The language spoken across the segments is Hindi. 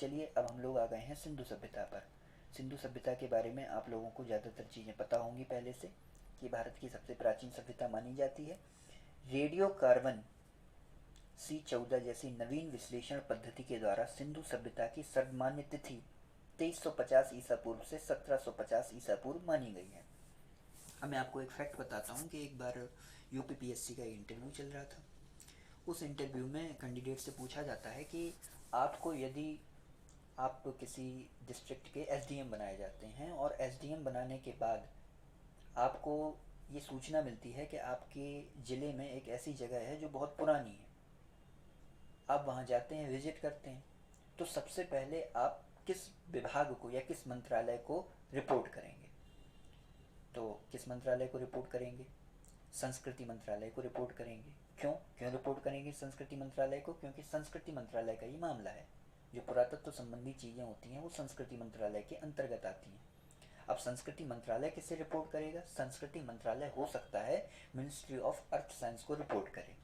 चलिए अब हम लोग आ गए हैं सिंधु सभ्यता पर। सिंधु सभ्यता के बारे में आप लोगों को ज़्यादातर चीज़ें पता होंगी पहले से कि भारत की सबसे प्राचीन सभ्यता मानी जाती है। रेडियो कार्बन C14 जैसी नवीन विश्लेषण पद्धति के द्वारा सिंधु सभ्यता की सर्वमान्य तिथि 2350 ईसा पूर्व से 1750 ईसा पूर्व मानी गई है। अब मैं आपको एक फैक्ट बताता हूँ कि एक बार UPPSC का इंटरव्यू चल रहा था। उस इंटरव्यू में कैंडिडेट से पूछा जाता है कि आपको यदि आप किसी डिस्ट्रिक्ट के SDM बनाए जाते हैं और SDM बनाने के बाद आपको ये सूचना मिलती है कि आपके ज़िले में एक ऐसी जगह है जो बहुत पुरानी है। आप वहाँ जाते हैं, विजिट करते हैं, तो सबसे पहले आप किस विभाग को या किस मंत्रालय को रिपोर्ट करेंगे? तो किस मंत्रालय को रिपोर्ट करेंगे? संस्कृति मंत्रालय को रिपोर्ट करेंगे। क्यों क्यों रिपोर्ट करेंगे संस्कृति मंत्रालय को? क्योंकि संस्कृति मंत्रालय का ये मामला है। जो पुरातत्व संबंधी चीज़ें होती हैं वो संस्कृति मंत्रालय के अंतर्गत आती हैं। अब संस्कृति मंत्रालय किससे रिपोर्ट करेगा? संस्कृति मंत्रालय हो सकता है मिनिस्ट्री ऑफ अर्थ साइंस को रिपोर्ट करे।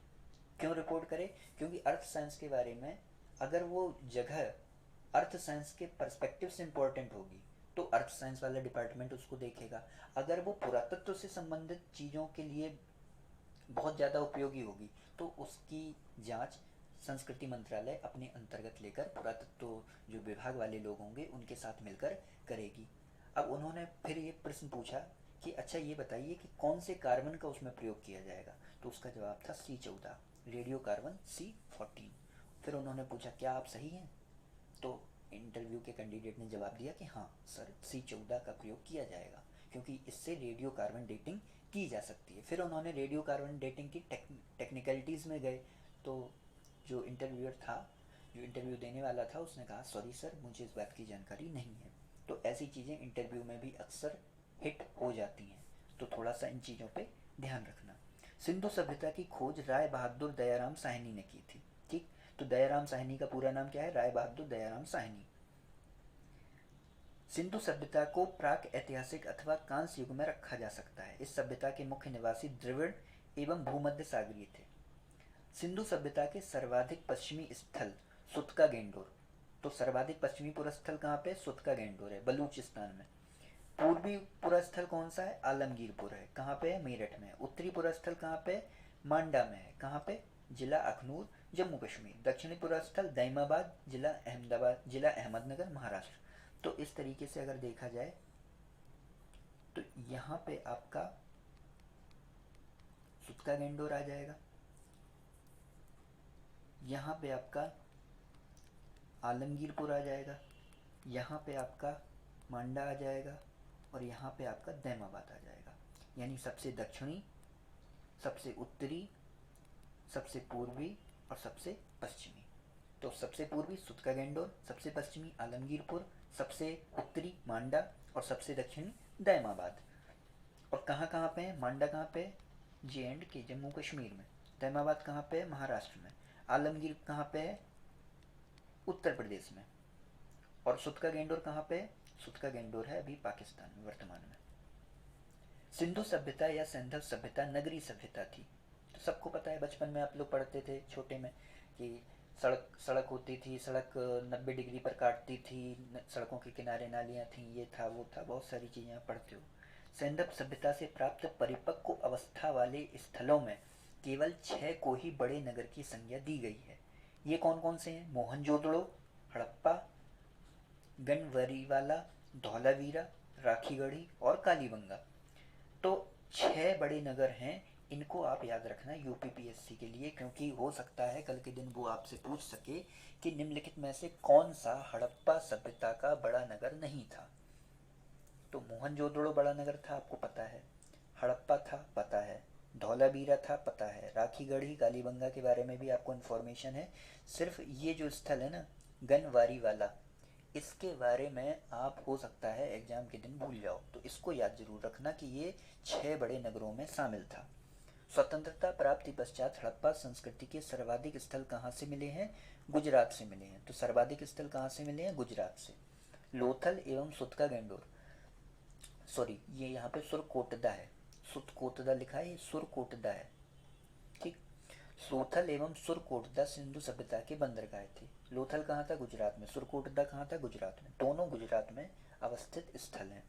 क्यों रिपोर्ट करे? क्योंकि अर्थ साइंस के बारे में अगर वो जगह अर्थ साइंस के पर्सपेक्टिव से इम्पोर्टेंट होगी तो अर्थ साइंस वाला डिपार्टमेंट उसको देखेगा। अगर वो पुरातत्व से संबंधित चीज़ों के लिए बहुत ज़्यादा उपयोगी होगी तो उसकी जांच संस्कृति मंत्रालय अपने अंतर्गत लेकर पुरातत्व जो विभाग वाले लोग होंगे उनके साथ मिलकर करेगी। अब उन्होंने फिर ये प्रश्न पूछा कि अच्छा ये बताइए कि कौन से कार्बन का उसमें प्रयोग किया जाएगा? तो उसका जवाब था C14, रेडियो कार्बन C14। फिर उन्होंने पूछा क्या आप सही हैं? तो इंटरव्यू के कैंडिडेट ने जवाब दिया कि हाँ सर, C14 का प्रयोग किया जाएगा क्योंकि इससे रेडियो कार्बन डेटिंग की जा सकती है। फिर उन्होंने रेडियो कार्बन डेटिंग की टेक्निकलिटीज़ में गए तो जो इंटरव्यूअर था, जो इंटरव्यू देने वाला था, उसने कहा सॉरी सर, मुझे इस बात की जानकारी नहीं है। तो ऐसी चीज़ें इंटरव्यू में भी अक्सर हिट हो जाती हैं, तो थोड़ा सा इन चीज़ों पे ध्यान रखना। सिंधु सभ्यता की खोज राय बहादुर दयाराम साहनी ने की थी। ठीक, तो दयाराम साहनी का पूरा नाम क्या है? राय बहादुर दयाराम साहनी। सिंधु सभ्यता को प्राक ऐतिहासिक अथवा कांस्य युग में रखा जा सकता है। इस सभ्यता के मुख्य निवासी द्रविड़ एवं भूमध्य सागरीय थे। सिंधु सभ्यता के सर्वाधिक पश्चिमी स्थल सुतका गेंडोर। तो सर्वाधिक पश्चिमी पुरस्थल कहाँ पे? सुतका गेंडोर है, बलूचिस्तान में। पूर्वी पुरस्थल कौन सा है? आलमगीरपुर है। कहाँ पे है? मेरठ में। उत्तरी पुरस्थल कहाँ पे? मांडा में है। कहाँ पे? जिला अखनूर, जम्मू कश्मीर। दक्षिणी पुरस्थल दैमाबाद, जिला अहमदाबाद, जिला अहमदनगर, महाराष्ट्र। तो इस तरीके से अगर देखा जाए तो यहाँ पे आपका सुतका गेंडोर आ जाएगा, यहाँ पे आपका आलमगीरपुर आ जाएगा, यहाँ पे आपका मांडा आ जाएगा और यहाँ पे आपका दैमाबाद आ जाएगा। यानी सबसे दक्षिणी, सबसे उत्तरी, सबसे पूर्वी और सबसे पश्चिमी। तो सबसे पूर्वी सुतका गेंडोर, सबसे पश्चिमी आलमगीरपुर, सबसे उत्तरी मांडा और सबसे दक्षिणी दैमाबाद। और कहाँ कहाँ पे है? मांडा कहाँ पे? J&K, जम्मू कश्मीर में। दैमाबाद कहाँ पे है? महाराष्ट्र में। आलमगीर कहाँ पे है? उत्तर प्रदेश में। और सुतका गेंडोर कहाँ पे है? सुतका गेंडोर है अभी पाकिस्तान में वर्तमान में। सिंधु सभ्यता या सिंधव सभ्यता नगरी सभ्यता थी। तो सबको पता है, बचपन में आप लोग पढ़ते थे छोटे में कि सड़क सड़क होती थी, सड़क 90 डिग्री पर काटती थी, सड़कों के किनारे नालियाँ थीं, ये था वो था, बहुत सारी चीज़ें आप पढ़ते हो। सिंधव सभ्यता से प्राप्त परिपक्व अवस्था वाले स्थलों में केवल 6 को ही बड़े नगर की संज्ञा दी गई है। ये कौन कौन से हैं? मोहनजोदड़ो, हड़प्पा, गनवरीवाला, धौलावीरा, राखीगढ़ी और कालीबंगा। तो 6 बड़े नगर हैं, इनको आप याद रखना UPPSC के लिए, क्योंकि हो सकता है कल के दिन वो आपसे पूछ सके कि निम्नलिखित में से कौन सा हड़प्पा सभ्यता का बड़ा नगर नहीं था। तो मोहनजोदड़ो बड़ा नगर था, आपको पता है। हड़प्पा था, पता है। धौलावीरा था, पता है। राखीगढ़ी, कालीबंगा के बारे में भी आपको इन्फॉर्मेशन है। सिर्फ ये जो स्थल है ना, गनवारी वाला, इसके बारे में आप हो सकता है एग्जाम के दिन भूल जाओ, तो इसको याद जरूर रखना कि ये 6 बड़े नगरों में शामिल था। स्वतंत्रता प्राप्ति पश्चात हड़प्पा संस्कृति के सर्वाधिक स्थल कहाँ से मिले हैं? गुजरात से मिले हैं। तो सर्वाधिक स्थल कहाँ से मिले हैं? गुजरात से। लोथल एवं सुतका गेंडोर, सॉरी ये यहाँ पे सुरकोटदा है, सुतकोटदा लिखा है, ये सुरकोटदा है। ठीक, लोथल एवं सुरकोटदा सिंधु सभ्यता के बंदरगाह थे। लोथल कहाँ था? गुजरात में। सुरकोटदा कहाँ था? गुजरात में। दोनों गुजरात में अवस्थित स्थल हैं।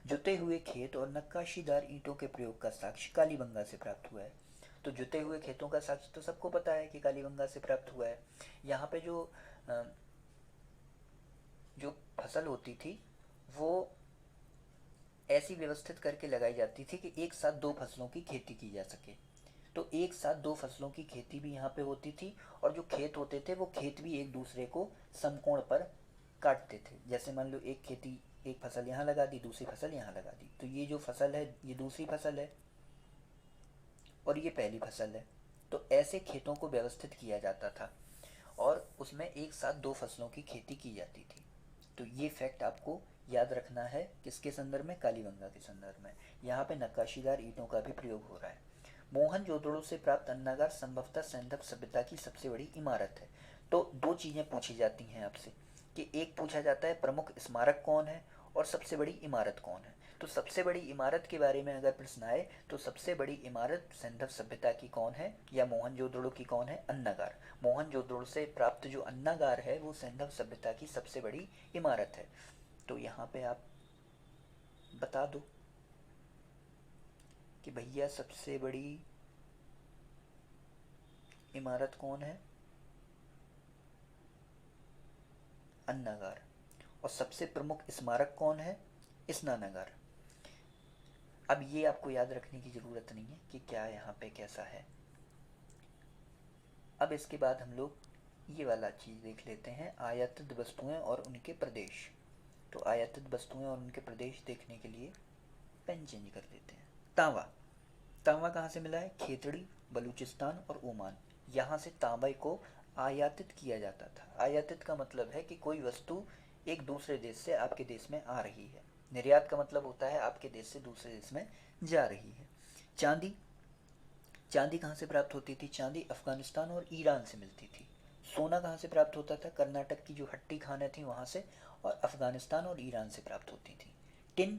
जुते हुए खेत और नक्काशीदार ईंटों के प्रयोग का साक्ष्य कालीबंगा से प्राप्त हुआ है। तो जुते हुए खेतों का साक्ष्य तो सबको पता है कि कालीबंगा से प्राप्त हुआ है। यहाँ पे जो फसल होती थी वो ऐसी व्यवस्थित करके लगाई जाती थी कि एक साथ दो फसलों की खेती की जा सके। तो एक साथ दो फसलों की खेती भी यहाँ पे होती थी, और जो खेत होते थे वो खेत भी एक दूसरे को समकोण पर काटते थे। जैसे मान लो एक फसल यहाँ लगा दी, दूसरी फसल यहाँ लगा दी, तो ये जो फसल है ये दूसरी फसल है और ये पहली फसल है। तो ऐसे खेतों को व्यवस्थित किया जाता था और उसमें एक साथ दो फसलों की खेती की जाती थी। तो ये फैक्ट आपको याद रखना है। किसके संदर्भ में? कालीबंगा के संदर्भ में। यहाँ पे नक्काशीदार ईंटों का भी प्रयोग हो रहा है। मोहनजोदड़ो से प्राप्त अन्नागार संभवतः सैंधव सभ्यता की सबसे बड़ी इमारत है। तो दो चीजें पूछी जाती हैं आपसे कि एक पूछा जाता है प्रमुख स्मारक कौन है और सबसे बड़ी इमारत कौन है। तो सबसे बड़ी इमारत के बारे में अगर प्रश्न आए तो सबसे बड़ी इमारत सैंधव सभ्यता की कौन है या मोहनजोदड़ो की कौन है? अन्नागार। मोहनजोदड़ो से प्राप्त जो अन्नागार है वो सैंधव सभ्यता की सबसे बड़ी इमारत है। तो यहाँ पे आप बता दो कि भैया सबसे बड़ी इमारत कौन है? अन्नागार। और सबसे प्रमुख स्मारक कौन है? स्नानागार। अब ये आपको याद रखने की जरूरत नहीं है कि क्या यहाँ पे कैसा है। अब इसके बाद हम लोग ये वाला चीज देख लेते हैं, आयातित वस्तुएं और उनके प्रदेश। तो आयातित वस्तुएं और उनके प्रदेश देखने के लिए पेन चेंज कर लेते हैं। तांबा। तांबा कहाँ से मिला है? खेतड़ी, बलूचिस्तान और ओमान। यहाँ से तांबे को आयातित किया जाता था। आयातित का मतलब है कि कोई वस्तु एक दूसरे देश से आपके देश में आ रही है। निर्यात का मतलब होता है आपके देश से दूसरे देश में जा रही है। चांदी। चांदी कहाँ से प्राप्त होती थी? चांदी अफगानिस्तान और ईरान से मिलती थी। सोना कहाँ से प्राप्त होता था? कर्नाटक की जो हट्टी खानें थी वहाँ से, और अफगानिस्तान और ईरान से प्राप्त होती थी। टिन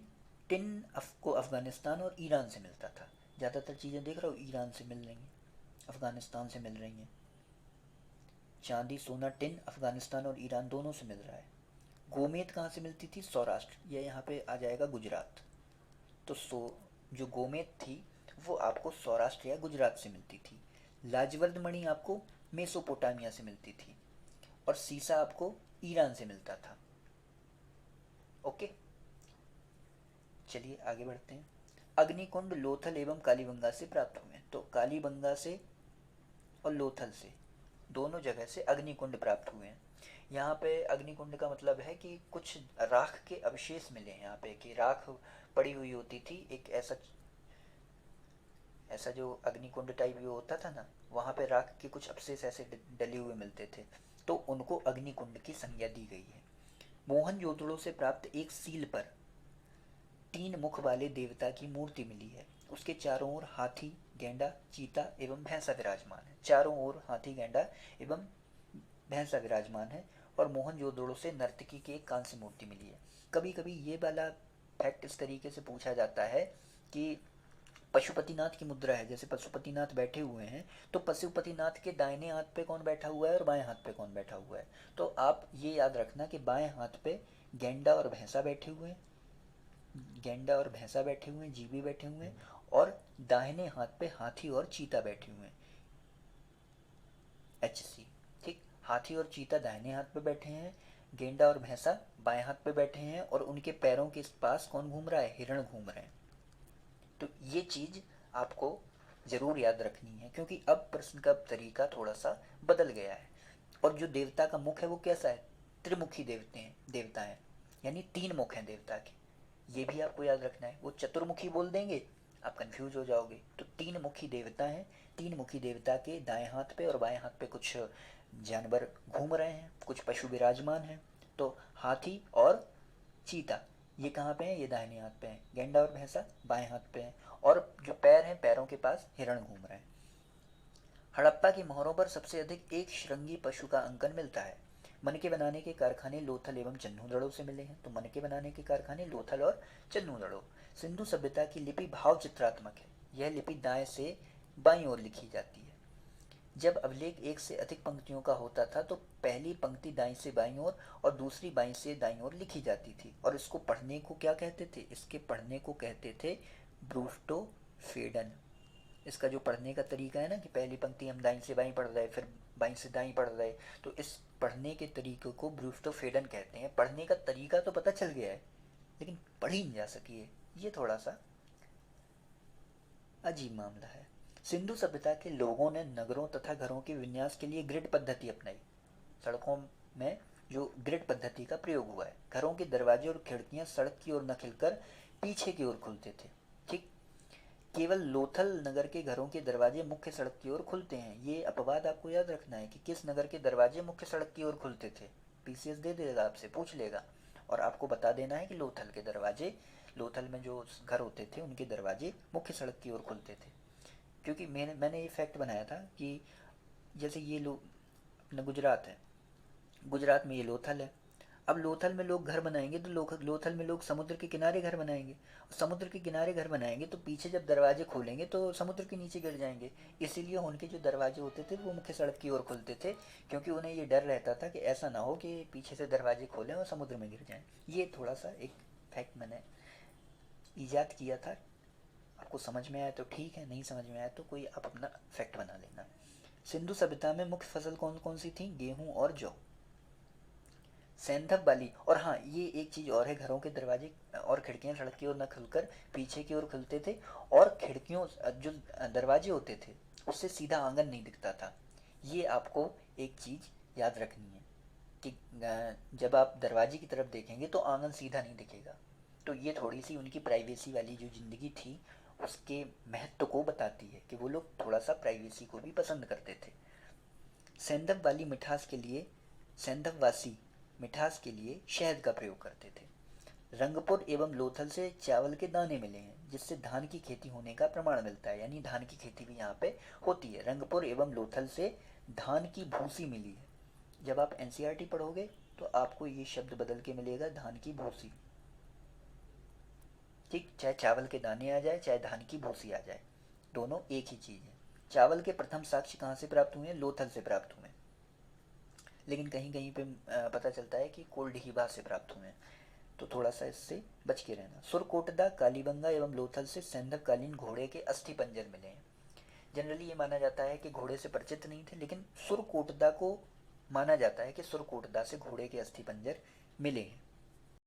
टिन को अफगानिस्तान और ईरान से मिलता था। ज़्यादातर चीज़ें देख रहे हो ईरान से मिल रही हैं, अफगानिस्तान से मिल रही हैं। चांदी, सोना, टिन अफगानिस्तान और ईरान दोनों से मिल रहा है। गोमेद कहाँ से मिलती थी? सौराष्ट्र, यह यहाँ पे आ जाएगा गुजरात। तो जो गोमेद थी वो आपको सौराष्ट्र या गुजरात से मिलती थी। लाजवर्द मणि आपको मेसोपोटामिया से मिलती थी और सीसा आपको ईरान से मिलता था। ओके, चलिए आगे बढ़ते हैं। अग्निकुंड लोथल एवं कालीबंगा से प्राप्त हुए। तो कालीबंगा से और लोथल से, दोनों जगह से अग्निकुंड प्राप्त हुए हैं। यहाँ पे अग्निकुंड का मतलब है कि कुछ राख के अवशेष मिले हैं यहाँ पे, कि राख पड़ी हुई होती थी, एक ऐसा जो अग्निकुंड टाइप जो होता था ना, वहाँ पे राख के कुछ अवशेष ऐसे डले हुए मिलते थे, तो उनको अग्निकुंड की संज्ञा दी गई है। मोहनजोदड़ो से प्राप्त एक सील पर 3 मुख वाले देवता की मूर्ति मिली है। उसके चारों ओर हाथी, गेंडा, चीता एवं भैंसा विराजमान है। चारों ओर हाथी, गेंडा एवं भैंसा विराजमान है। और मोहनजोदड़ो से नर्तकी की एक कांस्य मूर्ति मिली है। कभी कभी ये वाला फैक्ट इस तरीके से पूछा जाता है कि पशुपतिनाथ की मुद्रा है, जैसे पशुपतिनाथ बैठे हुए हैं, तो पशुपतिनाथ के दाहिने हाथ पे कौन बैठा हुआ है और बाएं हाथ पे कौन बैठा हुआ है। तो आप ये याद रखना कि बाएं हाथ पे गेंडा और भैंसा बैठे हुए हैं, गेंडा और भैंसा बैठे हुए हैं, जीवी बैठे हुए हैं, और दाहिने हाथ पे हाथी और चीता बैठे हुए हैं। HC, ठीक। हाथी और चीता दाहिने हाथ पे बैठे हैं, गेंडा और भैंसा बाएं हाथ पे बैठे हैं, और उनके पैरों के पास कौन घूम रहा है? हिरण घूम रहे हैं। तो ये चीज आपको जरूर याद रखनी है, क्योंकि अब प्रश्न का तरीका थोड़ा सा बदल गया है। और जो देवता का मुख है वो कैसा है? त्रिमुखी देवता है, यानी 3 मुख हैं देवता के। ये भी आपको याद रखना है। वो चतुर्मुखी बोल देंगे आप कंफ्यूज हो जाओगे। तो 3 मुखी देवता हैं। 3 मुखी देवता के दाएं हाथ पे और बाएं हाथ पे कुछ जानवर घूम रहे हैं, कुछ पशु विराजमान हैं। तो हाथी और चीता ये कहाँ पे हैं? ये दाहिने हाथ पे हैं। गेंडा और भैंसा बाएं हाथ पे हैं, और जो पैर हैं पैरों के पास हिरण घूम रहे हैं। हड़प्पा की मोहरों पर सबसे अधिक एक श्रृंगी पशु का अंकन मिलता है। मनके बनाने के कारखाने लोथल एवं चन्नूदड़ो से मिले हैं। तो मनके बनाने के कारखाने लोथल और चन्नूदड़ो। सिंधु सभ्यता की लिपि भाव चित्रात्मक है। यह लिपि दाएं से बाईं ओर लिखी जाती है। जब अभिलेख एक से अधिक पंक्तियों का होता था तो पहली पंक्ति दाईं से बाईं ओर और दूसरी बाईं से दाईं ओर लिखी जाती थी। और इसको पढ़ने को क्या कहते थे? इसके पढ़ने को कहते थे ब्रूस्टोफेडन। इसका जो पढ़ने का तरीका है ना, कि पहली पंक्ति हम दाईं से बाईं पढ़ रहे, फिर बाईं से दाईं पढ़ रहे, तो इस पढ़ने के तरीके को ब्रूस्टोफेडन कहते हैं। पढ़ने का तरीका तो पता चल गया है, लेकिन पढ़ी नहीं जा सकी है, ये थोड़ा सा अजीब मामला है। सिंधु सभ्यता के लोगों ने नगरों तथा घरों के विन्यास के लिए ग्रिड पद्धति अपनाई। सड़कों में जो ग्रिड पद्धति का प्रयोग हुआ है, घरों के दरवाजे और खिड़कियां सड़क की ओर न खिलकर पीछे की ओर खुलते थे। ठीक, केवल लोथल नगर के घरों के दरवाजे मुख्य सड़क की ओर खुलते हैं। ये अपवाद आपको याद रखना है कि किस नगर के दरवाजे मुख्य सड़क की ओर खुलते थे। पीसीएस दे देगा, आपसे पूछ लेगा, और आपको बता देना है कि लोथल के दरवाजे, लोथल में जो घर होते थे उनके दरवाजे मुख्य सड़क की ओर खुलते थे। क्योंकि मैंने ये फैक्ट बनाया था कि जैसे ये लोग अपना गुजरात है, गुजरात में ये लोथल है। अब लोथल में लोग घर बनाएंगे तो लोथल में लोग समुद्र के किनारे घर बनाएंगे। समुद्र के किनारे घर बनाएंगे तो पीछे जब दरवाजे खोलेंगे तो समुद्र के नीचे गिर जाएंगे। इसीलिए उनके जो दरवाजे होते थे वो मुख्य सड़क की ओर खुलते थे, क्योंकि उन्हें ये डर रहता था कि ऐसा ना हो कि पीछे से दरवाजे खोलें और समुद्र में गिर जाएं। ये थोड़ा सा एक फैक्ट मैंने ईजाद किया था। आपको समझ में आया तो ठीक है, नहीं समझ में आया तो कोई आप अपना फैक्ट बना लेना। सिंधु सभ्यता में मुख्य फसल कौन कौन सी थी? गेहूं और जौ। सैंधव वाली, और हाँ ये एक चीज़ और है, घरों के दरवाजे और खिड़कियां सड़क की ओर न खुलकर पीछे की ओर खुलते थे, और खिड़कियों जो दरवाजे होते थे उससे सीधा आंगन नहीं दिखता था। ये आपको एक चीज़ याद रखनी है कि जब आप दरवाजे की तरफ देखेंगे तो आंगन सीधा नहीं दिखेगा। तो ये थोड़ी सी उनकी प्राइवेसी वाली जो ज़िंदगी थी उसके महत्व को बताती है कि वो लोग थोड़ा सा प्राइवेसी को भी पसंद करते थे। सेंधव वाली मिठास के लिए, सेंधववासी मिठास के लिए शहद का प्रयोग करते थे। रंगपुर एवं लोथल से चावल के दाने मिले हैं, जिससे धान की खेती होने का प्रमाण मिलता है, यानी धान की खेती भी यहाँ पे होती है। रंगपुर एवं लोथल से धान की भूसी मिली है। जब आप एनसीईआरटी पढ़ोगे तो आपको ये शब्द बदल के मिलेगा, धान की भूसी। ठीक, चाहे चावल के दाने आ जाए चाहे धान की भूसी आ जाए, दोनों एक ही चीज़ है। चावल के प्रथम साक्ष्य कहाँ से प्राप्त हुए? लोथल से प्राप्त हुए, लेकिन कहीं कहीं पे पता चलता है कि कोल्डहिबा से प्राप्त हुए हैं, तो थोड़ा सा इससे बच के रहना। सुरकोटदा, कालीबंगा एवं लोथल से सैंधवकालीन घोड़े के अस्थि पंजर मिले हैं। जनरली ये माना जाता है कि घोड़े से परिचित नहीं थे, लेकिन सुरकोटदा को माना जाता है कि सुरकोटदा से घोड़े के अस्थि पंजर मिले हैं।